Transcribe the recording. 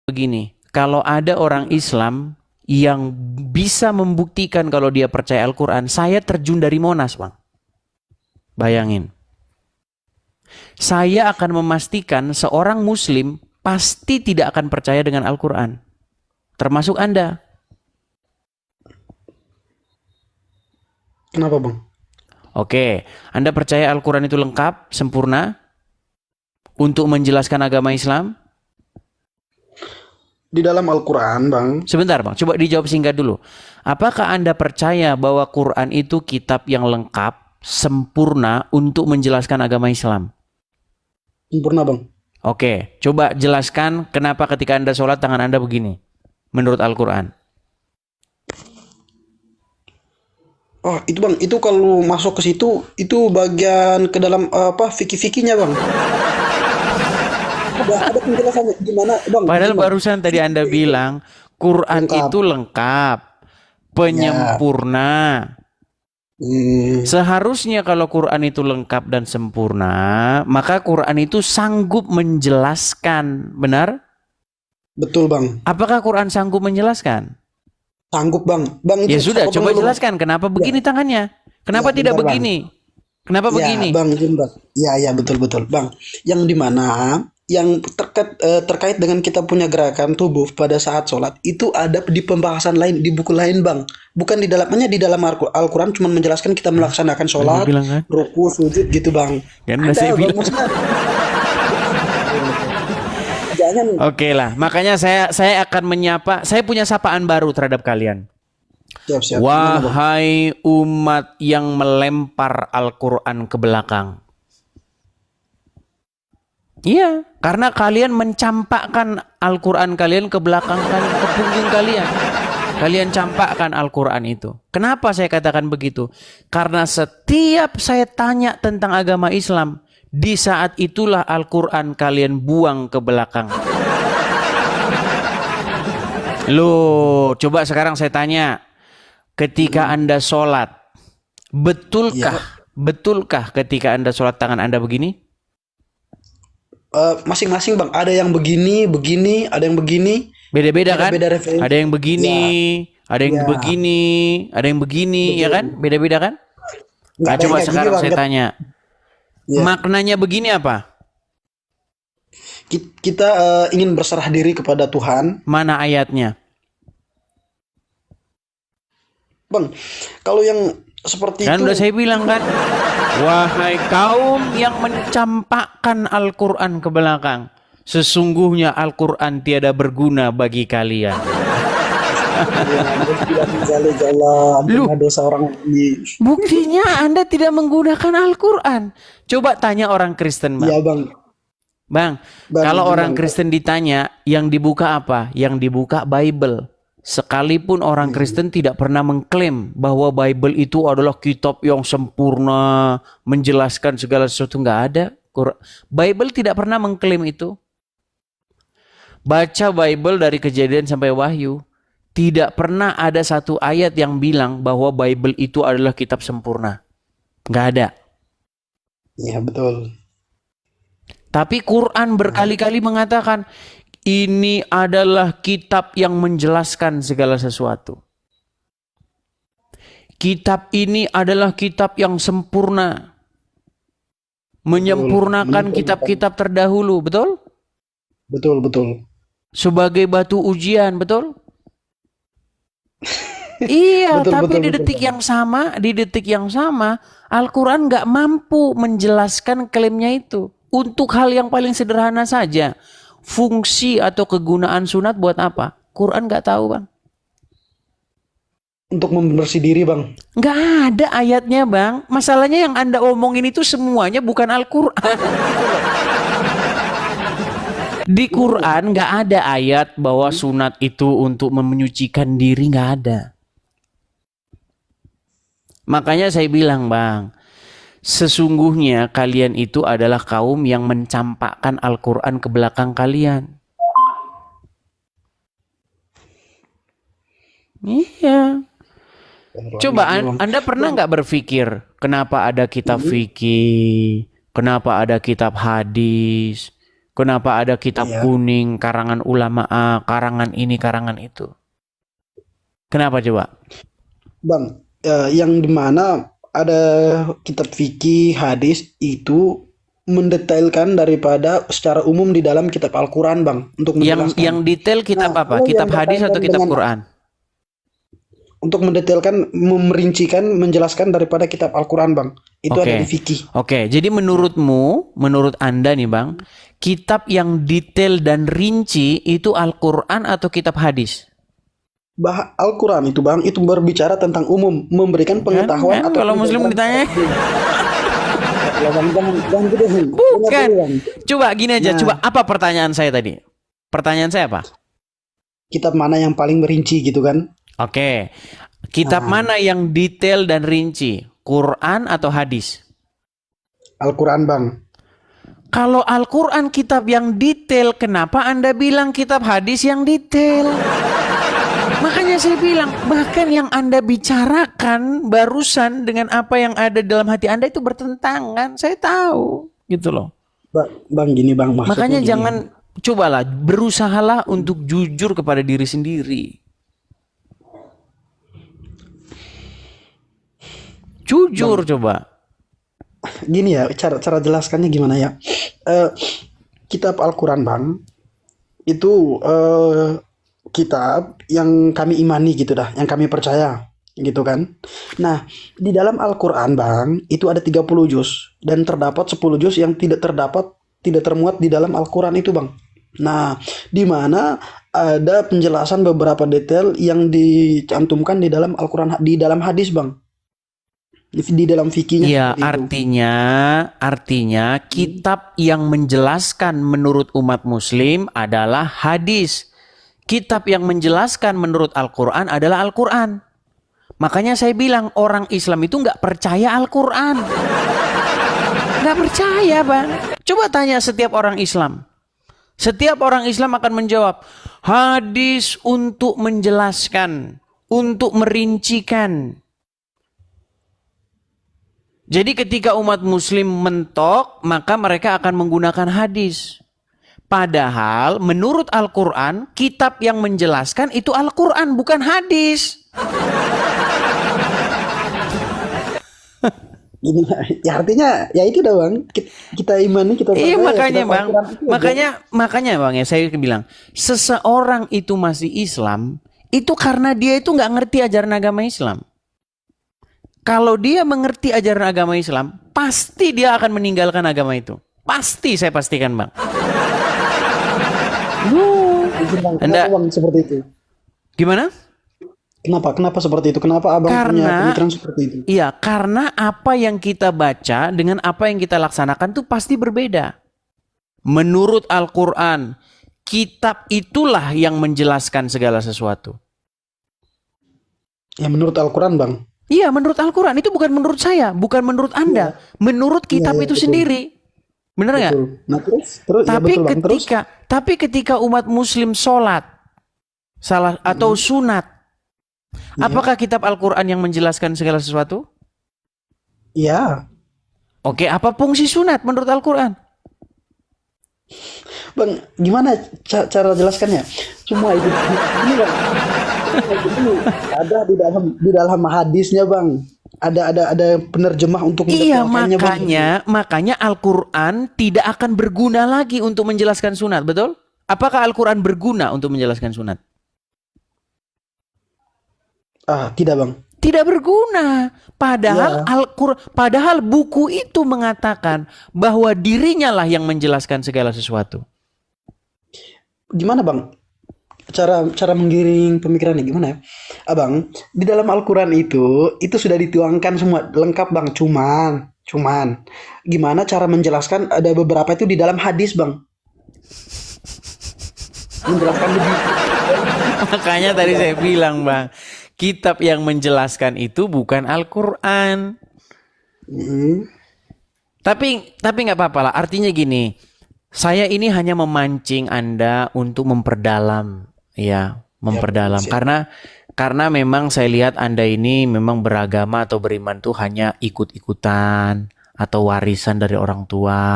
begini, kalau ada orang Islam yang bisa membuktikan kalau dia percaya Al-Quran, saya terjun dari Monas, Bang. Bayangin. Saya akan memastikan seorang Muslim pasti tidak akan percaya dengan Al-Quran. Termasuk Anda. Kenapa, Bang? Oke, Anda percaya Al-Quran itu lengkap, sempurna untuk menjelaskan agama Islam? Di dalam Al-Quran, Bang. Sebentar, Bang, coba dijawab singkat dulu. Apakah Anda percaya bahwa Quran itu kitab yang lengkap, sempurna untuk menjelaskan agama Islam? Sempurna, Bang. Oke, coba jelaskan kenapa ketika Anda sholat tangan Anda begini, menurut Al-Quran. Oh, itu Bang, itu kalau masuk ke situ, itu bagian ke dalam fikih-fikihnya, Bang. Ada penjelasannya gimana, Bang? Padahal Gini, Bang. barusan tadi Anda bilang Quran Lengkap. itu lengkap, Ya. penyempurna. Hmm, Seharusnya kalau Quran itu lengkap dan sempurna, maka Quran itu sanggup menjelaskan, benar? betul, Bang. Apakah Quran sanggup menjelaskan? Sanggup, Bang. Bang, Ya itu sudah, potong coba dulu, Bang. jelaskan kenapa Ya, begini tangannya? ya, Kenapa tidak bentar, Bang. begini? Kenapa Ya, begini? Bang, bentar. Ya, ya, betul-betul, Bang. Yang dimana yang terkait dengan kita punya gerakan tubuh pada saat sholat itu ada di pembahasan lain di buku lain, Bang. Bukan di dalamnya di dalam Al-Quran cuma menjelaskan kita melaksanakan Kan saya sholat, bilang kan? ruku, sujud gitu, Bang. Kan saya Ada, Bang, bilang. maksudnya jangan. Oke lah, makanya saya akan menyapa, saya punya sapaan baru terhadap kalian. Siap, siap. Gimana, Bang? Wahai umat yang melempar Al-Quran ke belakang. Iya, karena kalian mencampakkan Al-Quran kalian ke belakang kalian, ke punggung kalian. Kalian campakkan Al-Quran itu. Kenapa saya katakan begitu? Karena setiap saya tanya tentang agama Islam, di saat itulah Al-Quran kalian buang ke belakang. Loh, coba sekarang saya tanya. Ketika Anda sholat, betulkah, Ya, betulkah ketika Anda sholat tangan Anda begini? masing-masing, Bang. Ada yang begini, begini, ada yang begini, Beda-beda kan? beda-beda referensi. Ada yang begini, Ya, ada yang ya, begini, ada yang begini, ya kan? betul. Beda-beda kan? Nggak Nah, ada yang coba kayak gini, sekarang Bang. saya tanya, Ya. maknanya begini apa? Kita ingin berserah diri kepada Tuhan, Mana ayatnya? Bang. Kalau yang seperti Kan udah itu, saya bilang kan, wahai kaum yang mencampakkan Al-Quran ke belakang, sesungguhnya Al-Quran tiada berguna bagi kalian. Lu, dosa orang ini. buktinya Anda tidak menggunakan Al-Quran. Coba tanya orang Kristen, Iya, Bang. Bang. Bang, Bang, kalau orang Bang. Kristen ditanya, yang dibuka apa? Yang dibuka Bible. Sekalipun orang Kristen tidak pernah mengklaim bahwa Bible itu adalah kitab yang sempurna, menjelaskan segala sesuatu, nggak ada. Bible tidak pernah mengklaim itu. Baca Bible dari Kejadian sampai Wahyu, tidak pernah ada satu ayat yang bilang bahwa Bible itu adalah kitab sempurna. Nggak ada. Iya, betul. Tapi Quran berkali-kali mengatakan, ini adalah kitab yang menjelaskan segala sesuatu. Kitab ini adalah kitab yang sempurna. Menyempurnakan kitab-kitab terdahulu, betul? Betul, betul. Sebagai batu ujian, betul? Iya, Betul, tapi betul, di betul, detik Bang. yang sama, Al-Quran nggak mampu menjelaskan klaimnya itu. Untuk hal yang paling sederhana saja, fungsi atau kegunaan sunat buat apa? Quran nggak tahu, Bang. Untuk membersih diri, Bang. Nggak ada ayatnya, Bang. Masalahnya yang Anda omongin itu semuanya bukan Al-Quran. Di Quran nggak ada ayat bahwa sunat itu untuk menyucikan diri, nggak ada. Makanya saya bilang, Bang, sesungguhnya kalian itu adalah kaum yang mencampakkan Al-Quran ke belakang kalian. Iya. Coba Anda pernah nggak berpikir kenapa ada kitab fikih, kenapa ada kitab hadis, Kenapa ada kitab Iya. kuning, karangan ulama A, karangan ini, karangan itu? Kenapa coba? Bang, yang dimana ada kitab fikih, hadis itu mendetailkan daripada secara umum di dalam kitab Al-Quran, Bang, untuk menjelaskan. Yang detail kitab Nah, apa? kalau Kitab yang hadis atau berkaitan kitab dengan Quran? untuk mendetailkan, memerincikan, menjelaskan daripada kitab Al-Quran, Bang, itu ada di fikih. Oke, jadi menurut Anda nih Bang, kitab yang detail dan rinci itu Al-Quran atau kitab hadis? Al-Quran itu, Bang, itu berbicara tentang umum, memberikan pengetahuan Kan atau kalau muslim penjabaran. ditanya, Jangan gitu, Bang. bukan. Dengar dulu, Bang. Coba gini aja, Nah. coba apa pertanyaan saya tadi? Pertanyaan saya apa? Kitab mana yang paling merinci gitu kan? Oke, kitab mana yang detail dan rinci? Quran atau hadis? Al-Quran, Bang. Kalau Al-Quran kitab yang detail, kenapa Anda bilang kitab hadis yang detail? Makanya saya bilang, bahkan yang Anda bicarakan barusan dengan apa yang ada dalam hati Anda itu bertentangan. Saya tahu, gitu loh. Bang, gini, Bang, maksudnya Makanya gini. jangan, cobalah, berusahalah untuk jujur kepada diri sendiri. Jujur coba. Gini ya, cara jelaskannya gimana ya? Kitab Al-Quran, Bang, itu kitab yang kami imani gitu dah, yang kami percaya gitu kan. Nah, di dalam Al-Quran, Bang, itu ada 30 juz dan terdapat 10 juz yang tidak termuat di dalam Al-Quran itu, Bang. Nah, di mana ada penjelasan beberapa detail yang dicantumkan di dalam Al-Quran, di dalam hadis, Bang. Di dalam fikihnya Ya, seperti itu. artinya kitab yang menjelaskan menurut umat muslim adalah hadis. Kitab yang menjelaskan menurut Al-Quran adalah Al-Quran. Makanya saya bilang orang Islam itu nggak percaya Al-Quran. Nggak percaya, Bang. Coba tanya setiap orang Islam. Setiap orang Islam akan menjawab, hadis untuk menjelaskan, untuk merincikan. Jadi ketika umat muslim mentok, maka mereka akan menggunakan hadis. Padahal menurut Al-Quran, kitab yang menjelaskan itu Al-Quran, bukan hadis. Ini ya artinya ya itu dah, Bang. Kita imani, kita Iya, percaya makanya kitab Bang, Al-Quran itu aja. makanya Bang ya saya bilang, seseorang itu masih Islam, itu karena dia itu nggak ngerti ajaran agama Islam. Kalau dia mengerti ajaran agama Islam, pasti dia akan meninggalkan agama itu. Pasti, saya pastikan Bang. Izin, Bang, Anda- kenapa, Bang, seperti itu? Gimana? Kenapa seperti itu? Kenapa Abang punya pemikiran seperti itu? Iya, karena apa yang kita baca dengan apa yang kita laksanakan tuh pasti berbeda. Menurut Al-Quran, kitab itulah yang menjelaskan segala sesuatu. Ya menurut Al-Quran, Bang. Iya, menurut Al-Quran. Itu bukan menurut saya, bukan menurut Anda. Menurut kitab Iya, itu betul. sendiri. Bener nggak? Betul. Nah, terus ya Tapi betul, Bang. Terus ketika umat muslim sholat atau sunat, apakah kitab Al-Quran yang menjelaskan segala sesuatu? ya, Oke, apa fungsi sunat menurut Al-Quran? Bang, gimana cara jelaskannya? Semua itu ini, Bang. Ini ada di dalam hadisnya, Bang. Ada penerjemah untuk Iya, mendetailkannya, Bang. makanya Al-Quran tidak akan berguna lagi untuk menjelaskan sunat, betul? Apakah Al-Quran berguna untuk menjelaskan sunat? Tidak, Bang. Tidak berguna. Padahal buku itu mengatakan bahwa dirinya lah yang menjelaskan segala sesuatu. Gimana, Bang? Cara menggiring pemikirannya gimana ya? Abang, di dalam Al-Quran itu sudah dituangkan semua lengkap, Bang. Cuman gimana cara menjelaskan, ada beberapa itu di dalam hadis, Bang. Menjelaskan lebih. Makanya tadi saya bilang, Bang, kitab yang menjelaskan itu bukan Al-Quran. Tapi nggak apa-apa lah. Artinya gini, saya ini hanya memancing Anda untuk memperdalam, ya, memperdalam. Karena memang saya lihat Anda ini memang beragama atau beriman tuh hanya ikut-ikutan atau warisan dari orang tua.